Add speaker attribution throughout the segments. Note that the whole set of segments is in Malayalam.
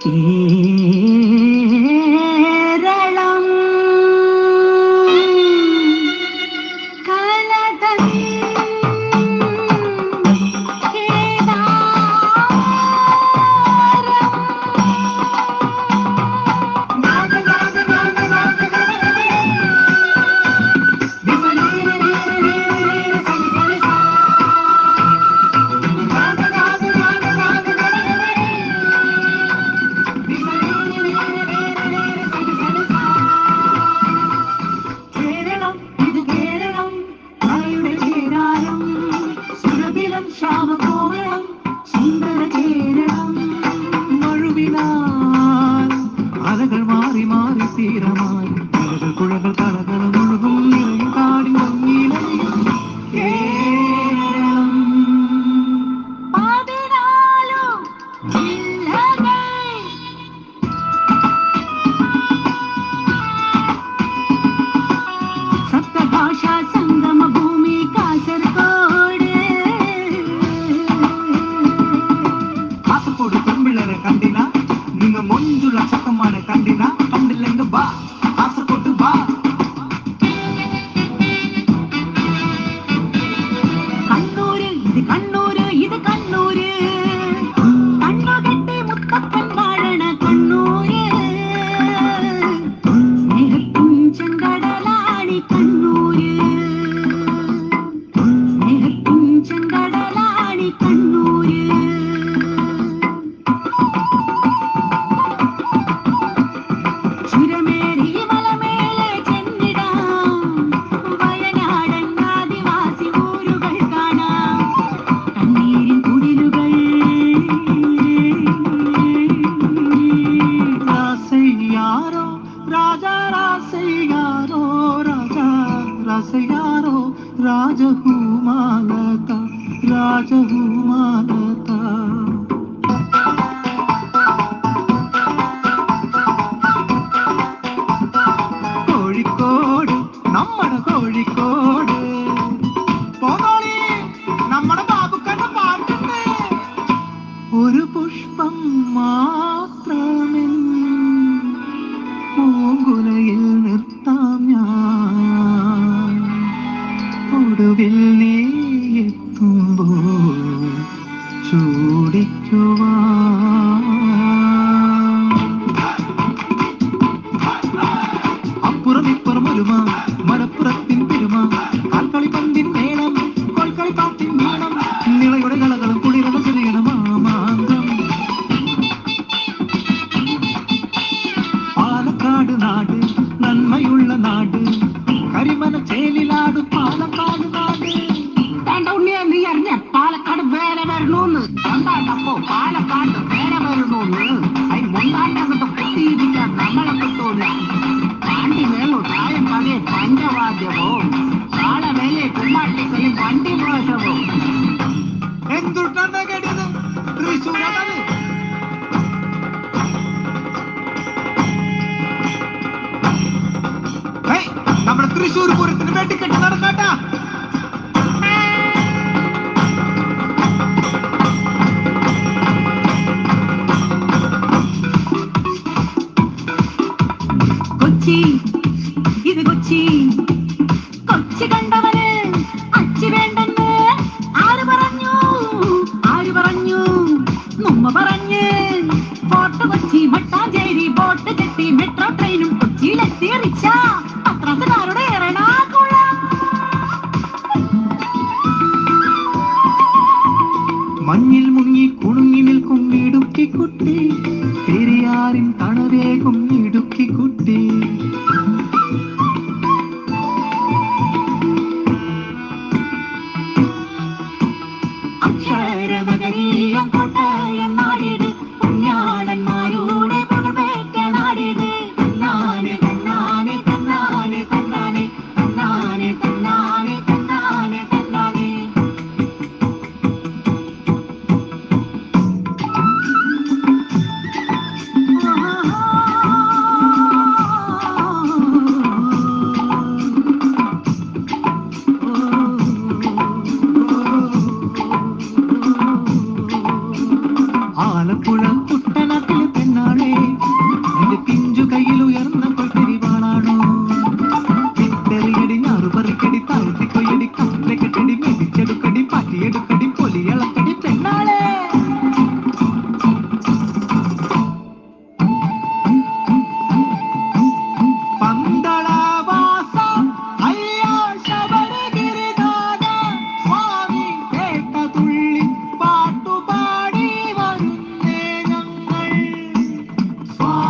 Speaker 1: കേരളം കലതമേ അലകൾ മാറി മാറി തീരമായി കുഴകൾ കളകളും ഒഴുകും നിറയും കാടി മങ്ങിയിലയും കേരളം സപ്തഭാഷാ സംഗമ ഭൂമി കാസർഗോഡ് കാസർഗോഡ് പെൺപിള്ളേരെ കണ്ടിന നിങ്ങൾ മൊഞ്ചുള്ള ചക്കന്മാരെ കണ്ടിന കണ്ടില്ലെങ്കിൽ ബാ കാസർഗോഡ് ബാ കണ്ണൂര് ഇത് കണ്ണൂര് ഇത് കണ്ണൂര് കണ്ണുകെട്ടി മുത്തപ്പൻ വാഴണ കണ്ണൂര് സ്നേഹത്തിൻ ചെങ്കടലാണി കണ്ണൂര് സ്നേഹത്തിൻ ചെങ്കടലാണി കണ്ണൂര് ചുരമേറി മലമേലെ ചെന്നിടാം വയനാടൻ ആദിവാസി ഊരുകൾ കാണാം കണ്ണീരിൻ കുടിലുകൾ രാസയ്യാരോ രാജാ രാസയ്യാരോ രാജാ രാസയ്യാരോ രാജഹൂമാലത രാജഹൂമാലത കോഴിക്കോട് നമ്മുടെ കോഴിക്കോട് പോന്നോളി നമ്മുടെ ബാബുക്കന്റെ പാട്ടുണ്ട് ഒരു പുഷ്പം മാത്രമേ പൂങ്കുലയിൽ നിർത്താം ഞാൻ ഒടുവിൽ നീ എത്തുമ്പോൾ ചൂടിക്കുവാൻ അപ്പുറം ഇപ്പുറം ഒരുമ മലപ്പുറത്തിൻ പെരുമ കാൽക്കളി പന്തിൻ മേളം കോൽക്കളി പാട്ടിൻ മേളം നിളയുടെ കളകളും കുളിരള ചെറിയണ മാമാങ്കം പാലക്കാട് നാട് നന്മയുള്ള നാട് കരിമന ചേലിലാട് പാലക്കാട് നാട് ഉണ്ണിയ നീ അറിഞ്ഞ പാലക്കാട് വേറെ വരണോന്ന് എന്താണ്ടപ്പോ പാലക്കാട് വേറെ വരണോന്ന് അതിന് മുണ്ടാണ്ടങ്ങോട്ട് കുത്തിയിരിക്കാൻ നമ്മളെ കിട്ടൂല പാണ്ടി മേളു താഴെ പകെ പഞ്ചവാദ്യമോ താഴെ മേലെ കുമ്മാട്ടിക്കളി വണ്ടി മോശമോ എന്തുട്ടാ കേട്ടത് തൃശ്ശൂരാണ് നമ്മുടെ തൃശ്ശൂർ പൂരത്തിന് വെട്ടിക്കെട്ട് നടക്കാട്ടാ കൊച്ചി ഇത് കൊച്ചി കൊച്ചി കണ്ടവന് അച്ചി വേണ്ടെന്ന് ആര് പറഞ്ഞു നമ്മ പറഞ്ഞ് ഫോർട്ട് കൊച്ചി മട്ടാഞ്ചേരി ബോട്ട് കെട്ടി മെട്രോ ട്രെയിനും കൊച്ചിയിലെത്തി റിച്ച പത്രാസുകാരുടെ എറണാകുളം മഞ്ഞിൽ മുങ്ങി കുണുങ്ങി നിൽക്കും ഇടുക്കി കുട്ടി പെരിയാറിൻ തണവേകും ഇടുക്കി കുട്ടി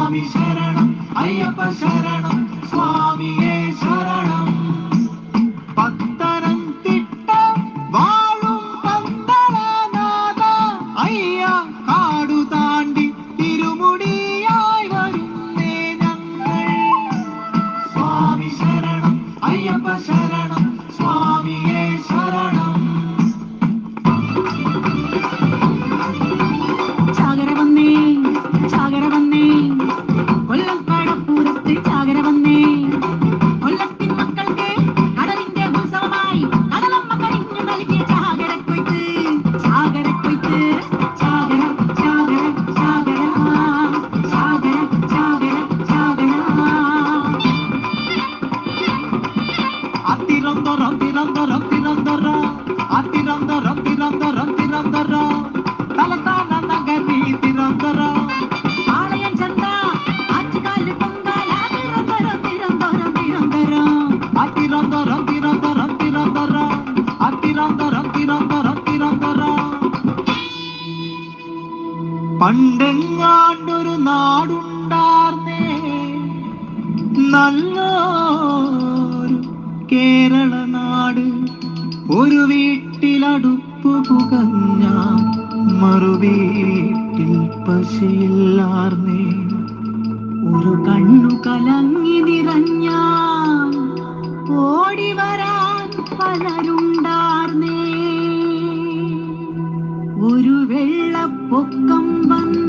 Speaker 1: സ്വാമി ശരണം അയ്യപ്പ ശരണം സ്വാമിയേ ശരണം. പത്തനംതിട്ട വാഴും പന്തളനാഥ അയ്യ കാടു താണ്ടി തിരുമുടിയായി വരുന്നേ ഞങ്ങൾ. സ്വാമി ശരണം അയ്യപ്പ ശരണം സ്വാമിയേ ശരണം.
Speaker 2: ചാകര വന്നേ ചാകര വന്നേ കൊല്ലം കടപ്പൂരത്ത് ചാകര വന്നേ. കൊല്ലത്തിൻ മക്കൾക്ക് കടലിന്റെ ഉത്സവമായി കടലമ്മ കരിഞ്ഞു നൽകിയ ചാകരക്കൊയ്ത്ത് ചാകരക്കൊയ്ത്ത്. ചാകര ചാകര ചാകര ചാകര ചാകര ചാകര.
Speaker 1: അതിരന്തരം തിരന്തരം തിരന്തര അതിരന്തരം തിരന്തരം തിരന്തര തലസ്ഥാന നഗരി തിരന്തര.
Speaker 2: പാളയം ചന്ത ആറ്റുകാല് പൊങ്കാല തിരന്തരം തിരന്തരം തിരന്തരം.
Speaker 1: അതിരന്തരം തിരന്തരം തിരന്തര അതിരന്തരം തിരന്തരം തിരന്തര. പണ്ടെങ്ങാണ്ടൊരു നാടുണ്ടാർന്നേ നല്ലൊരു കേരള നാട്. ഒരു വീട്ടിലടുപ്പു പുകഞ്ഞ മറുവീട്ടിൽ പശയില്ലാർന്നേ.
Speaker 2: ഒരു കണ്ണു കലങ്ങി നിറഞ്ഞ ഓടി വരാൻ പലരുണ്ടാർന്നേ. ഒരു വെള്ളപ്പൊക്കം വന്നു